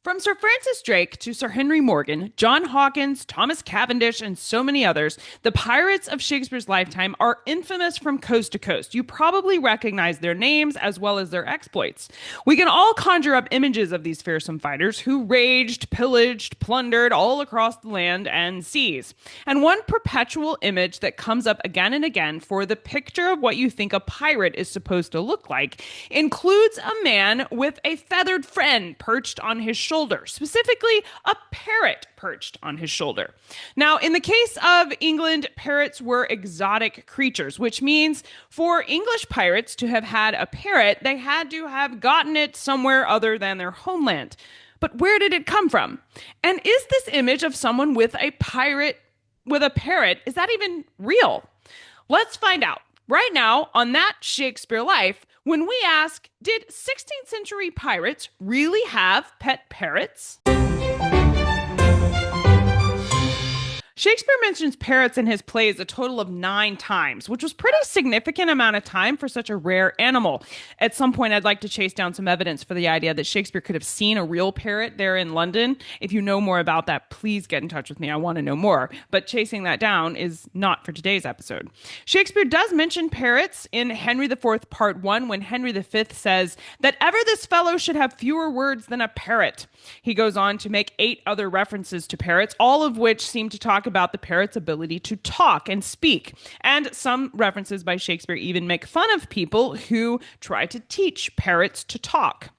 From Sir Francis Drake to Sir Henry Morgan, John Hawkins, Thomas Cavendish, and so many others, the pirates of Shakespeare's lifetime are infamous from coast to coast. You probably recognize their names as well as their exploits. We can all conjure up images of these fearsome fighters who raged, pillaged, plundered all across the land and seas. And one perpetual image that comes up again and again for the picture of what you think a pirate is supposed to look like includes a man with a feathered friend perched on his shoulder. Specifically, a parrot perched on his shoulder. Now, in the case of England, parrots were exotic creatures, which means for English pirates to have had a parrot, they had to have gotten it somewhere other than their homeland. But where did it come from? And is this image of someone with a parrot, is that even real? Let's find out right now on That Shakespeare Life, when we ask, did 16th century pirates really have pet parrots? Shakespeare mentions parrots in his plays a total of 9 times, which was pretty significant amount of time for such a rare animal. At some point, I'd like to chase down some evidence for the idea that Shakespeare could have seen a real parrot there in London. If you know more about that, please get in touch with me. I want to know more. But chasing that down is not for today's episode. Shakespeare does mention parrots in Henry IV, Part 1, when Henry V says that ever this fellow should have fewer words than a parrot. He goes on to make 8 other references to parrots, all of which seem to talk about the parrot's ability to talk and speak. And some references by Shakespeare even make fun of people who try to teach parrots to talk.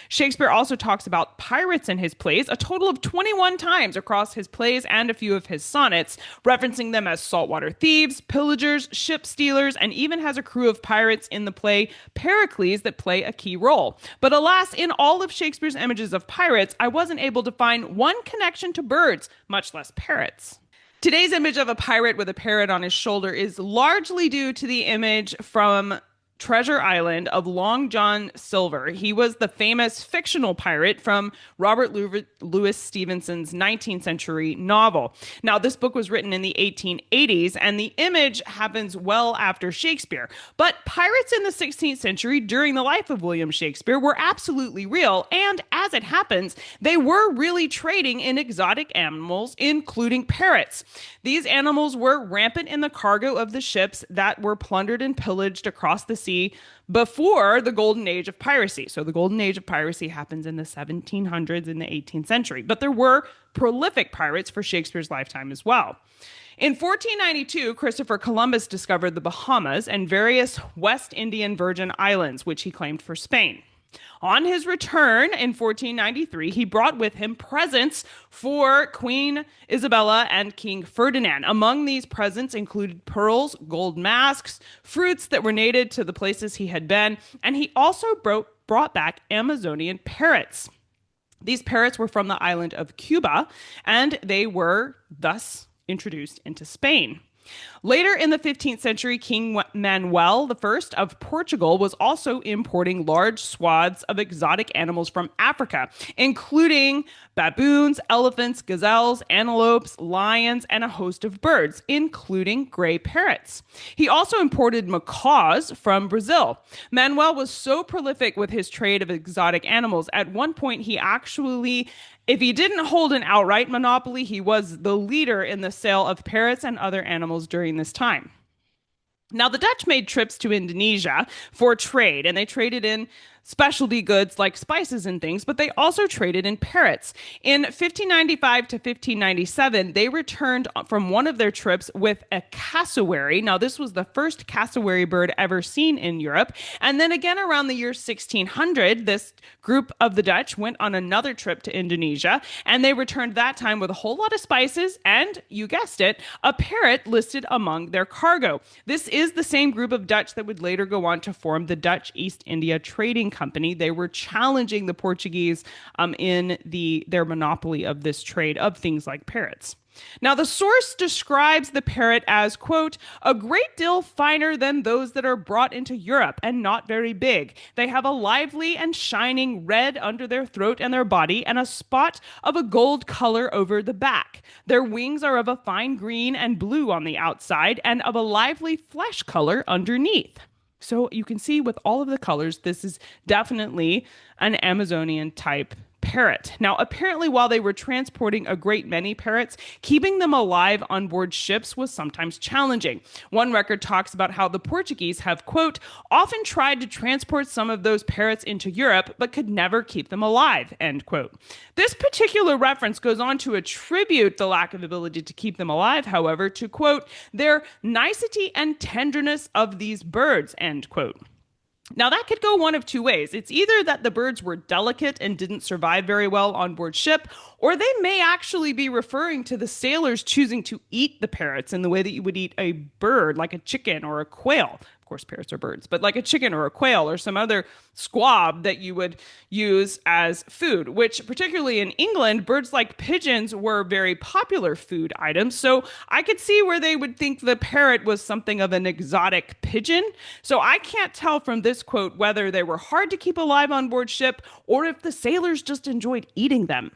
Shakespeare also talks about pirates in his plays a total of 21 times across his plays and a few of his sonnets, referencing them as saltwater thieves, pillagers, ship stealers, and even has a crew of pirates in the play Pericles that play a key role. But alas, in all of Shakespeare's images of pirates, I wasn't able to find one connection to birds, much less parrots. Today's image of a pirate with a parrot on his shoulder is largely due to the image from Treasure Island of Long John Silver. He was the famous fictional pirate from Robert Louis Stevenson's 19th century novel. Now, this book was written in the 1880s, and the image happens well after Shakespeare. But pirates in the 16th century, during the life of William Shakespeare, were absolutely real, and as it happens, they were really trading in exotic animals, including parrots. These animals were rampant in the cargo of the ships that were plundered and pillaged across the sea before the Golden Age of Piracy. So the Golden Age of Piracy happens in the 1700s in the 18th century. But there were prolific pirates for Shakespeare's lifetime as well. In 1492, Christopher Columbus discovered the Bahamas and various West Indian Virgin Islands, which he claimed for Spain. On his return in 1493, he brought with him presents for Queen Isabella and King Ferdinand. Among these presents included pearls, gold masks, fruits that were native to the places he had been, and he also brought back Amazonian parrots. These parrots were from the island of Cuba, and they were thus introduced into Spain. Later in the 15th century, King Manuel I of Portugal was also importing large swaths of exotic animals from Africa, including baboons, elephants, gazelles, antelopes, lions, and a host of birds, including gray parrots. He also imported macaws from Brazil. Manuel was so prolific with his trade of exotic animals, at one point he actually, if he didn't hold an outright monopoly, he was the leader in the sale of parrots and other animals during this time. Now, the Dutch made trips to Indonesia for trade, and they traded in specialty goods like spices and things, but they also traded in parrots. In 1595 to 1597, they returned from one of their trips with a cassowary. Now, this was the first cassowary bird ever seen in Europe. And then again, around the year 1600, this group of the Dutch went on another trip to Indonesia, and they returned that time with a whole lot of spices and, you guessed it, a parrot listed among their cargo. This is the same group of Dutch that would later go on to form the Dutch East India Trading Company. They were challenging the Portuguese in their monopoly of this trade of things like parrots. Now, the source describes the parrot as, quote, a great deal finer than those that are brought into Europe and not very big. They have a lively and shining red under their throat and their body and a spot of a gold color over the back. Their wings are of a fine green and blue on the outside and of a lively flesh color underneath. So you can see with all of the colors, this is definitely an Amazonian type parrot. Now, apparently, while they were transporting a great many parrots, keeping them alive on board ships was sometimes challenging. One record talks about how the Portuguese have, quote, often tried to transport some of those parrots into Europe, but could never keep them alive, end quote. This particular reference goes on to attribute the lack of ability to keep them alive, however, to, quote, their nicety and tenderness of these birds, end quote. Now, that could go one of two ways. It's either that the birds were delicate and didn't survive very well on board ship, or they may actually be referring to the sailors choosing to eat the parrots in the way that you would eat a bird, like a chicken or a quail. Of course, parrots are birds, but like a chicken or a quail or some other squab that you would use as food, which particularly in England, birds like pigeons were very popular food items. So I could see where they would think the parrot was something of an exotic pigeon. So I can't tell from this quote whether they were hard to keep alive on board ship or if the sailors just enjoyed eating them.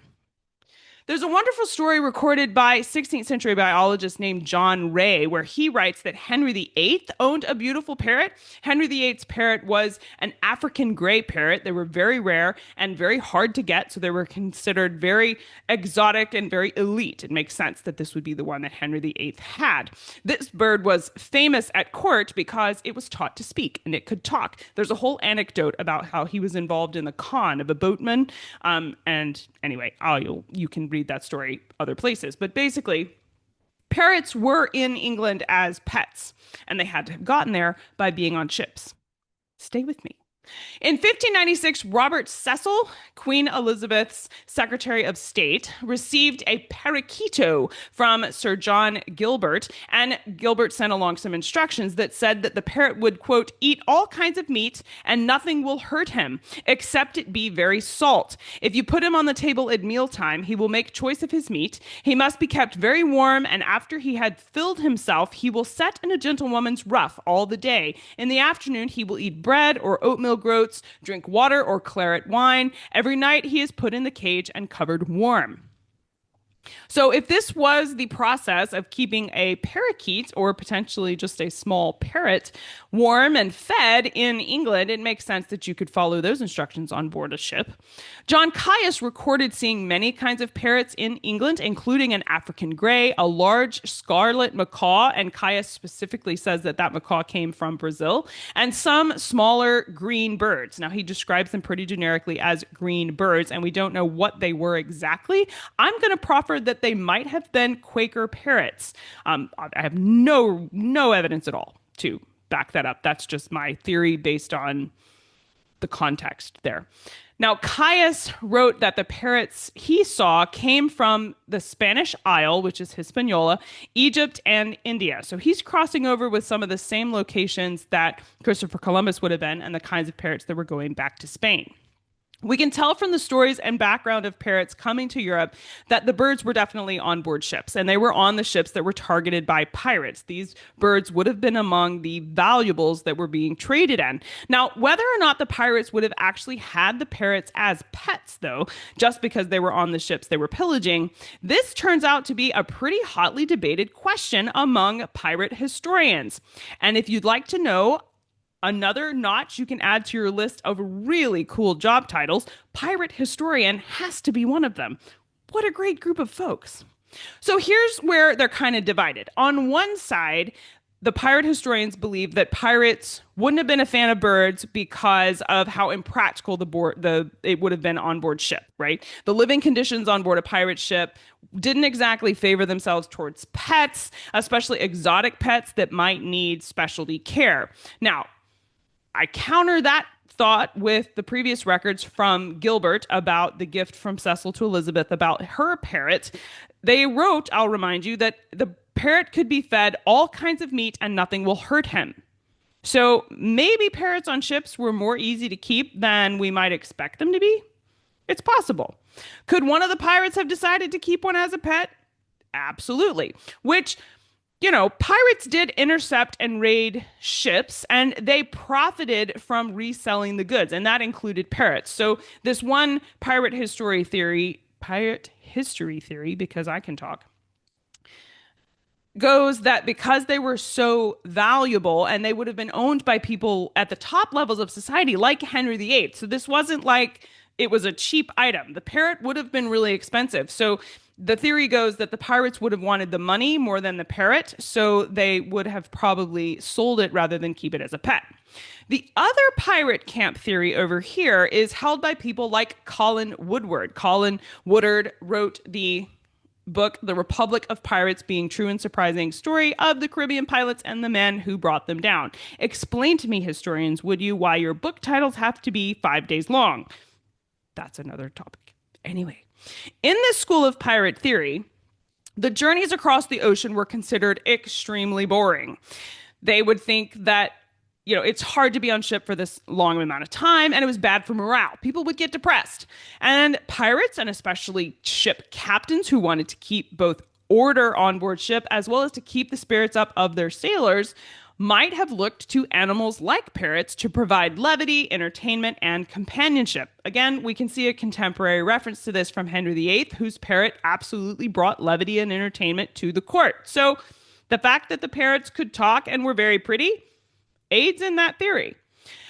There's a wonderful story recorded by 16th century biologist named John Ray, where he writes that Henry VIII owned a beautiful parrot. Henry VIII's parrot was an African gray parrot. They were very rare and very hard to get, so they were considered very exotic and very elite. It makes sense that this would be the one that Henry VIII had. This bird was famous at court because it was taught to speak and it could talk. There's a whole anecdote about how he was involved in the con of a boatman. And anyway, you can read that story other places. But basically, parrots were in England as pets, and they had to have gotten there by being on ships. Stay with me. In 1596, Robert Cecil, Queen Elizabeth's Secretary of State, received a parakeeto from Sir John Gilbert, and Gilbert sent along some instructions that said that the parrot would, quote, eat all kinds of meat and nothing will hurt him, except it be very salt. If you put him on the table at mealtime, he will make choice of his meat. He must be kept very warm, and after he had filled himself, he will set in a gentlewoman's ruff all the day. In the afternoon, he will eat bread or oatmeal groats, drink water or claret wine. Every night he is put in the cage and covered warm. So if this was the process of keeping a parakeet or potentially just a small parrot warm and fed in England, it makes sense that you could follow those instructions on board a ship. John Caius recorded seeing many kinds of parrots in England, including an African grey, a large scarlet macaw, and Caius specifically says that that macaw came from Brazil, and some smaller green birds. Now, he describes them pretty generically as green birds, and we don't know what they were exactly. I'm going to proffer that they might have been Quaker parrots. I have no evidence at all to back that up. That's just my theory based on the context there. Now, Caius wrote that the parrots he saw came from the Spanish Isle, which is Hispaniola, Egypt, and India. So he's crossing over with some of the same locations that Christopher Columbus would have been and the kinds of parrots that were going back to Spain. We can tell from the stories and background of parrots coming to Europe that the birds were definitely on board ships, and they were on the ships that were targeted by pirates. These birds would have been among the valuables that were being traded in. Now, whether or not the pirates would have actually had the parrots as pets, though, just because they were on the ships they were pillaging, this turns out to be a pretty hotly debated question among pirate historians. And if you'd like to know another notch you can add to your list of really cool job titles, pirate historian has to be one of them. What a great group of folks. So here's where they're kind of divided. On one side, the pirate historians believe that pirates wouldn't have been a fan of birds because of how impractical it would have been on board ship, right? The living conditions on board a pirate ship didn't exactly favor themselves towards pets, especially exotic pets that might need specialty care. Now, I counter that thought with the previous records from Gilbert about the gift from Cecil to Elizabeth about her parrot. They wrote, I'll remind you, that the parrot could be fed all kinds of meat and nothing will hurt him. So maybe parrots on ships were more easy to keep than we might expect them to be. It's possible. Could one of the pirates have decided to keep one as a pet? Absolutely. Which, pirates did intercept and raid ships, and they profited from reselling the goods, and that included parrots. So this one pirate history theory, because I can talk, goes that because they were so valuable and they would have been owned by people at the top levels of society, like Henry VIII. So this wasn't like it was a cheap item. The parrot would have been really expensive. So the theory goes that the pirates would have wanted the money more than the parrot, so they would have probably sold it rather than keep it as a pet. The other pirate camp theory over here is held by people like Colin Woodward. Colin Woodward wrote the book, The Republic of Pirates Being True and Surprising Story of the Caribbean Pilots and the Men Who Brought Them Down. Explain to me, historians, would you, why your book titles have to be 5 days long? That's another topic. Anyway, in this school of pirate theory, the journeys across the ocean were considered extremely boring. They would think that it's hard to be on ship for this long amount of time, and it was bad for morale. People would get depressed. And pirates, and especially ship captains who wanted to keep both order on board ship as well as to keep the spirits up of their sailors, might have looked to animals like parrots to provide levity, entertainment, and companionship. Again, we can see a contemporary reference to this from Henry VIII, whose parrot absolutely brought levity and entertainment to the court. So the fact that the parrots could talk and were very pretty aids in that theory.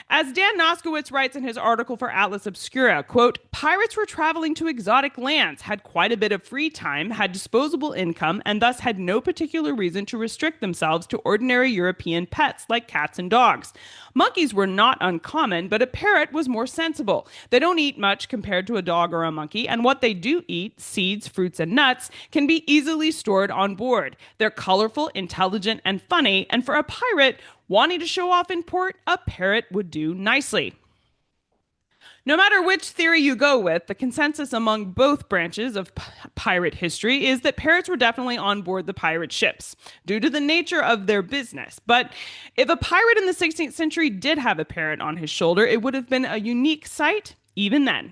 As Dan Noskowitz writes in his article for Atlas Obscura, quote, pirates were traveling to exotic lands, had quite a bit of free time, had disposable income, and thus had no particular reason to restrict themselves to ordinary European pets like cats and dogs. Monkeys were not uncommon, but a parrot was more sensible. They don't eat much compared to a dog or a monkey, and what they do eat, seeds, fruits, and nuts, can be easily stored on board. They're colorful, intelligent, and funny, and for a pirate wanting to show off in port, a parrot would do nicely. No matter which theory you go with, the consensus among both branches of pirate history is that parrots were definitely on board the pirate ships due to the nature of their business. But if a pirate in the 16th century did have a parrot on his shoulder, it would have been a unique sight even then.